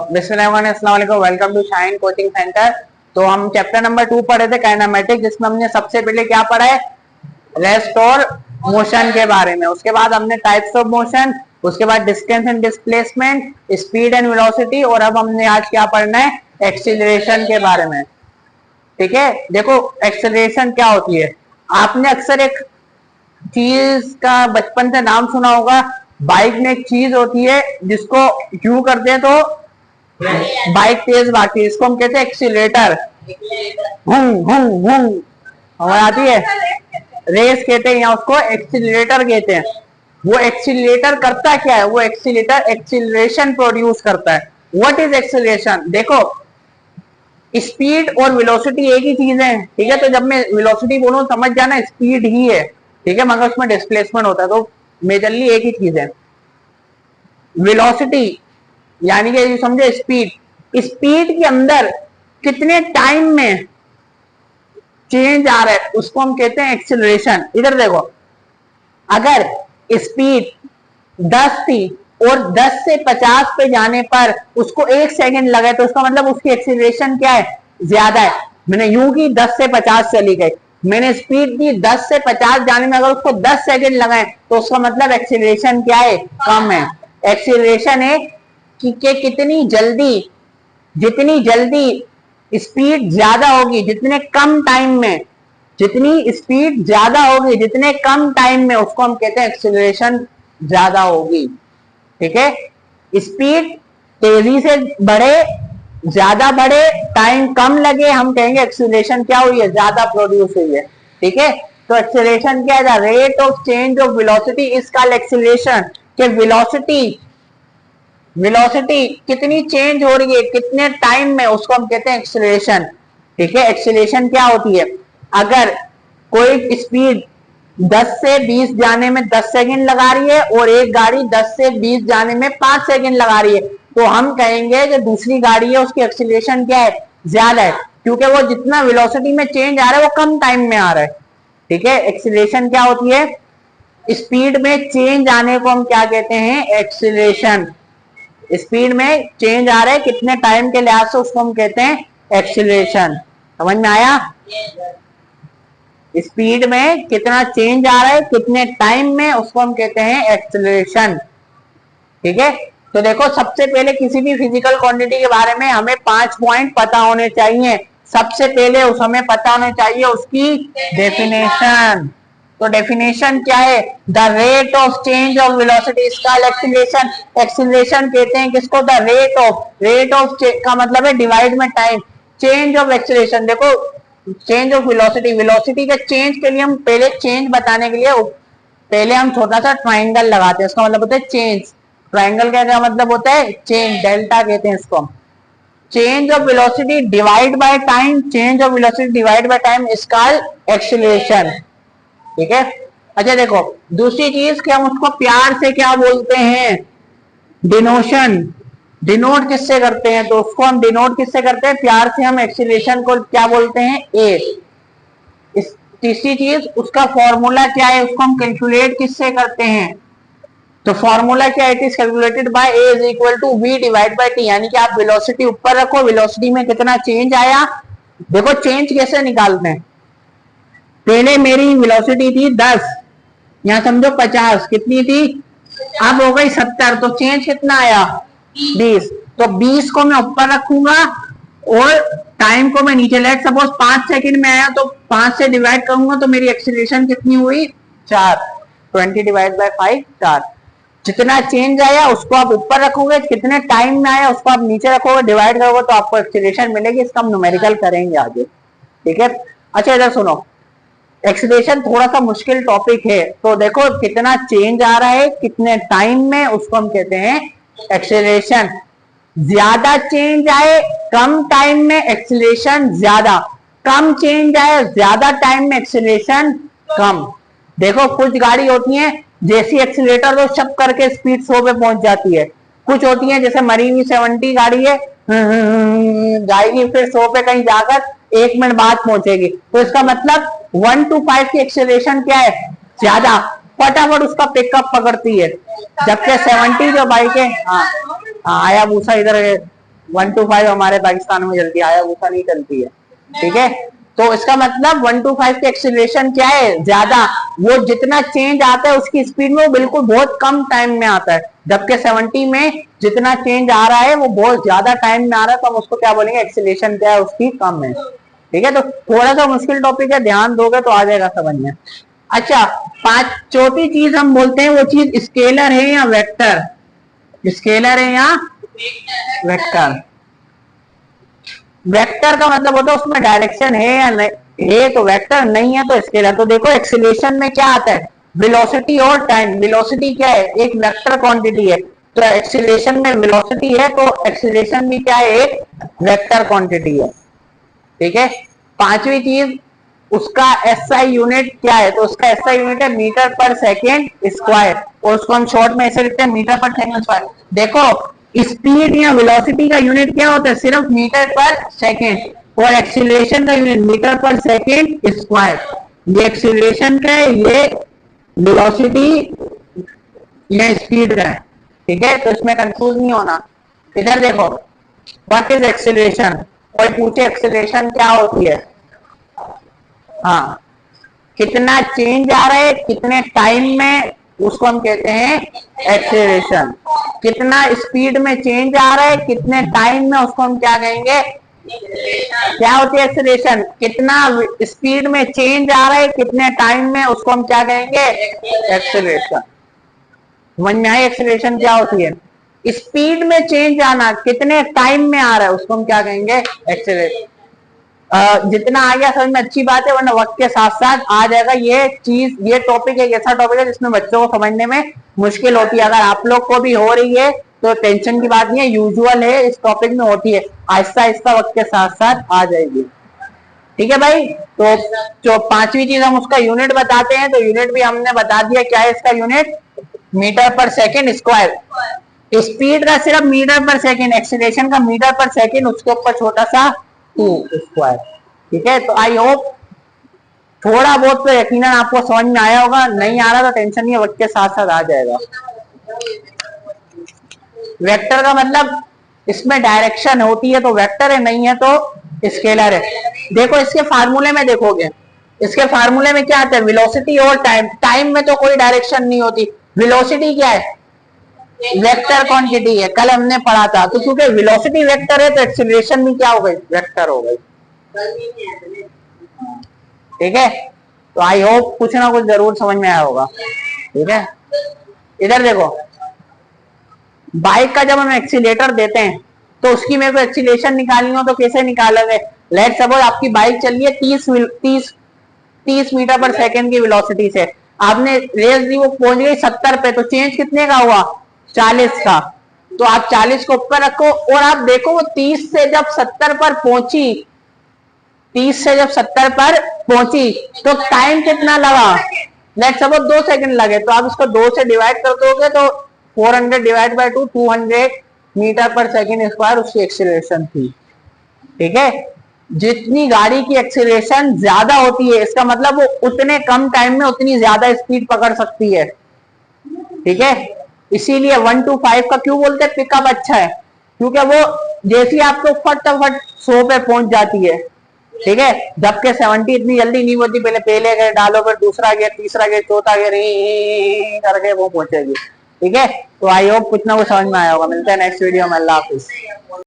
Welcome to Shine Coaching Centre. तो हम chapter number 2 पढ़े थे काइनेमेटिक्स, जिसमें हमने सबसे पहले क्या पढ़ा है, रेस्ट और मोशन के बारे में। उसके बाद हमने टाइप्स ऑफ मोशन, उसके बाद distance and displacement, speed and velocity, और अब हमने आज क्या पढ़ना है, एक्सीलरेशन के बारे में। ठीक है, देखो एक्सीलरेशन क्या होती है। आपने अक्सर एक चीज का बचपन से नाम सुना होगा, बाइक में एक चीज होती है जिसको यू करते हैं तो बाइक तेज भागती है, इसको हम कहते हैं एक्सीलेटर। हमें आती है, रेस कहते हैं या उसको एक्सीलरेटर कहते हैं। वो एक्सीलरेटर करता क्या है, वो एक्सीलरेटर एक्सीलरेशन प्रोड्यूस करता है। What is acceleration? देखो स्पीड और वेलोसिटी एक ही चीज है, ठीक है। तो जब मैं वेलोसिटी बोलूं समझ जाना स्पीड ही है, ठीक है, मगर उसमें डिस्प्लेसमेंट होता है, तो मेजरली एक ही चीज है। वेलोसिटी यानी कि समझे स्पीड, स्पीड के अंदर कितने टाइम में चेंज आ रहा है उसको हम कहते हैं एक्सीलरेशन। इधर देखो, अगर स्पीड 10 थी और 10 से 50 पे जाने पर उसको 1 सेकंड लगे, तो उसका मतलब उसकी एक्सीलरेशन क्या है, ज्यादा है। मैंने यूं की 10 से 50 चली गई, मैंने स्पीड दी 10 से 50 जाने में, अगर उसको 10 सेकंड लगाए तो उसका मतलब एक्सीलरेशन क्या है, कम है। एक्सीलरेशन है कि कितनी जल्दी, जितनी जल्दी स्पीड ज्यादा होगी, जितने कम टाइम में, जितनी स्पीड ज्यादा होगी जितने कम टाइम में, उसको हम कहते हैं एक्सीलरेशन ज्यादा होगी। ठीक है, स्पीड तेजी से बढ़े, ज्यादा बढ़े, टाइम कम लगे, हम कहेंगे एक्सीलरेशन क्या हुई है, ज्यादा प्रोड्यूस हुई है। ठीक है, तो एक्सीलरेशन क्या है, rate of change of velocity is called acceleration. के वेलोसिटी कितनी चेंज हो रही है, कितने टाइम में, उसको हम कहते हैं एक्सीलरेशन। ठीक है, एक्सीलरेशन क्या होती है, अगर कोई स्पीड 10 से 20 जाने में 10 सेकंड लगा रही है और एक गाड़ी 10 से 20 जाने में 5 सेकंड लगा रही है, तो हम कहेंगे जो दूसरी गाड़ी है उसकी एक्सीलरेशन क्या है, ज्यादा है, क्योंकि वो जितना वेलोसिटी में चेंज आ रहा है वो कम टाइम में आ रहा है। ठीक है, एक्सीलरेशन क्या होती है, स्पीड में चेंज आने को हम क्या कहते हैं, एक्सीलरेशन। स्पीड में चेंज आ रहा है कितने टाइम के लिहाज से, उसको हम कहते हैं एक्सीलरेशन। समझ में आया? स्पीड में कितना चेंज आ रहा है कितने टाइम में, उसको हम कहते हैं एक्सीलरेशन। ठीक है, तो देखो सबसे पहले किसी भी फिजिकल क्वांटिटी के बारे में हमें 5 पॉइंट पता होने चाहिए। सबसे पहले हमें पता होने चाहिए उसकी डेफिनेशन। तो डेफिनेशन क्या है, the rate of change of velocity is called acceleration. Acceleration कहते हैं किसको, द रेट ऑफ का मतलब है डिवाइड में टाइम, चेंज ऑफ एक्सीलरेशन। देखो चेंज ऑफ वेलोसिटी, वेलोसिटी के चेंज के लिए हम पहले चेंज बताने के लिए पहले हम छोटा सा ट्राइंगल लगाते हैं, उसका मतलब होता है चेंज। ट्राइंगल का क्या मतलब होता है, चेंज, डेल्टा कहते हैं इसको। Change of velocity divide by time, change of velocity divide by time is called acceleration. ठीक है, अच्छा देखो दूसरी चीज कि हम उसको प्यार से क्या बोलते हैं, डिनोशन। डिनोट किससे करते हैं, तो उसको हम डिनोट किससे करते हैं, प्यार से हम एक्सीलरेशन को क्या बोलते हैं, ए। तीसरी चीज उसका फॉर्मूला क्या है, उसको हम कैलकुलेट किससे करते हैं, तो फॉर्मूला क्या है, it is calculated by a is equal to v divide by t. यानी कि आप वेलोसिटी ऊपर रखो, वेलोसिटी में कितना चेंज आया। देखो चेंज कैसे निकालते हैं, पहले मेरी वेलोसिटी थी 10, यहां समझो 50, कितनी थी, अब हो गई 70, तो चेंज कितना आया, 20। तो 20 को मैं ऊपर रखूंगा और टाइम को मैं नीचे, लेट सपोज 5 सेकंड में आया तो 5 से डिवाइड करूंगा तो मेरी एक्सीलरेशन कितनी हुई, 4। 20 डिवाइड बाय 5, 4। जितना चेंज आया उसको आप ऊपर रखोगे, कितने टाइम में आया उसको आप नीचे रखोगे, डिवाइड करोगे तो आपको एक्सीलरेशन मिलेगी। इसका हम न्यूमेरिकल करेंगे आगे। ठीक है, अच्छा इधर सुनो, एक्सीलरेशन थोड़ा सा मुश्किल टॉपिक है, तो देखो कितना चेंज आ रहा है कितने टाइम में, उसको हम कहते हैं एक्सीलरेशन। ज्यादा चेंज आए कम टाइम में, एक्सीलरेशन ज्यादा। कम चेंज आए ज्यादा टाइम में, एक्सीलरेशन कम। देखो कुछ गाड़ी होती है जैसी एक्सीलरेटर दो शप करके स्पीड 100 पे पहुंच जाती है, कुछ होती है जैसे मरीवी 70 गाड़ी है, जाएगी फिर 100 पे कहीं जाकर 1 मिनट बाद पहुंचेगी, तो इसका मतलब 1 to 5 की एक्सीलरेशन क्या है, ज्यादा, फटाफट उसका पिकअप पकड़ती है। जबकि 70 जो बाइक है, हाँ आया भूसा इधर 1 to 5 हमारे पाकिस्तान में चलती है, हायाबुसा नहीं चलती है। ठीक है, तो इसका मतलब 1 to 5 के एक्सीलरेशन क्या है, ज्यादा। वो जितना चेंज आता है उसकी स्पीड में वो बिल्कुल बहुत कम टाइम में आता है, जबकि 70 में जितना चेंज आ रहा है वो बहुत ज्यादा टाइम में आ रहा है, तो हम उसको क्या बोलेंगे, एक्सीलरेशन क्या है उसकी कम है। ठीक है, तो थोड़ा सा मुश्किल टॉपिक है, ध्यान दोगे तो आ जाएगा समझ में। अच्छा, चौथी चीज हम बोलते हैं वो चीज स्केलर है या वेक्टर, स्केलर है या वेक्टर। वेक्टर का मतलब होता है उसमें डायरेक्शन है या नहीं है तो वेक्टर, नहीं है तो स्केलर। तो देखो एक्सीलरेशन में क्या आता है, वेलोसिटी और टाइम। वेलोसिटी क्या है, एक वेक्टर क्वांटिटी है, तो एक्सीलरेशन में वेलोसिटी है तो एक्सीलरेशन भी क्या है, एक वेक्टर क्वांटिटी है। ठीक है, पांचवी चीज उसका एसआई यूनिट क्या है, तो उसका एसआई यूनिट है मीटर पर सेकेंड स्क्वायर, और उसको हम शॉर्ट में ऐसे लिखते हैं मीटर पर सेकेंड स्क्वायर। देखो स्पीड या वेलोसिटी का यूनिट क्या होता है, सिर्फ मीटर पर सेकेंड, और एक्सीलरेशन का यूनिट मीटर पर सेकेंड स्क्वायर। ये एक्सीलरेशन का है, ये वेलोसिटी, ये स्पीड का है। ठीक है, तो इसमें कंफ्यूज नहीं होना। इधर देखो, व्हाट इज एक्सीलरेशन, कोई पूछे एक्सीलरेशन क्या होती है, हाँ, कितना चेंज आ रहा है कितने टाइम में, उसको हम कहते हैं एक्सीलरेशन। कितना स्पीड में चेंज आ रहा है कितने टाइम में, उसको हम क्या कहेंगे, क्या होती है एक्सीलरेशन। कितना स्पीड में चेंज आ रहा है कितने टाइम में, उसको हम क्या कहेंगे, एक्सीलरेशन। समझ में आई एक्सीलरेशन क्या होती है। स्पीड में चेंज आना कितने टाइम में आ रहा है उसको हम क्या कहेंगे, एक्सीलरेशन। जितना आ गया समझ में अच्छी बात है, वरना वक्त के साथ साथ आ जाएगा। ये चीज, ये टॉपिक एक ऐसा टॉपिक है जिसमें बच्चों को समझने में मुश्किल होती है। अगर आप लोग को भी हो रही है तो टेंशन की बात नहीं है, यूजुअल है, इस टॉपिक में होती है, आहिस्ता आहिस्ता वक्त के साथ साथ आ जाएगी। ठीक है भाई, तो जो पांचवी चीज हम उसका यूनिट बताते हैं, तो यूनिट भी हमने बता दिया क्या है इसका यूनिट, मीटर पर सेकेंड स्क्वायर। स्पीड का सिर्फ मीटर पर सेकेंड, एक्सीलरेशन का मीटर पर सेकेंड, उसके ऊपर छोटा सा 2 स्क्वायर। ठीक है, तो आई होप थोड़ा बहुत तो यकीनन आपको समझ में आया होगा, नहीं आ रहा तो टेंशन नहीं है, वक्त के साथ साथ आ जाएगा। वेक्टर का मतलब इसमें डायरेक्शन होती है तो वेक्टर है, नहीं है तो स्केलर है। देखो इसके फार्मूले में देखोगे, इसके फार्मूले में क्या आता है, वेलोसिटी और टाइम। टाइम में तो कोई डायरेक्शन नहीं होती, वेलोसिटी क्या है, वेक्टर क्वांटिटी है, कल हमने पढ़ा था। तो क्योंकि वेलोसिटी वेक्टर है तो एक्सीलरेशन भी क्या हो गई, वेक्टर हो गई। ठीक है, तो आई होप कुछ ना कुछ जरूर समझ में आया होगा। ठीक है, इधर देखो, बाइक का जब हम एक्सीलेटर देते हैं तो उसकी मेरे को एक्सीलरेशन निकालनी हो तो कैसे निकालोगे। लेट्स सपोज आपकी बाइक चल रही है 30 मीटर पर सेकेंड की वेलोसिटी से, आपने रेस दी, वो पहुंच गई 70 पे, तो चेंज कितने का हुआ, 40 का। तो आप 40 को ऊपर रखो और आप देखो वो 30 से जब 70 पर पहुंची, 30 से जब 70 पर पहुंची तो टाइम कितना लगा, लेट्स सपोज 2 सेकंड लगे, तो आप इसको 2 से डिवाइड कर दोगे तो 400 डिवाइड बाय 2, 200 मीटर पर सेकेंड स्क्वायर उसकी एक्सीलरेशन थी। ठीक है, जितनी गाड़ी की एक्सीलरेशन ज्यादा होती है इसका मतलब वो उतने कम टाइम में उतनी ज्यादा स्पीड पकड़ सकती है। ठीक है, इसीलिए 1 to 5 का क्यों बोलते हैं पिकअप अच्छा है, क्योंकि वो जैसी आपको फटाफट 100 पे पहुंच जाती है। ठीक है, जबकि 70 इतनी जल्दी नहीं होती, पहले गियर डालो, फिर दूसरा गियर, तीसरा गियर, चौथा गियर करके वो पहुंचेगी। ठीक है, तो आई होप कुछ ना कुछ समझ में आया होगा। मिलते हैं नेक्स्ट वीडियो में, अल्लाह हाफिज।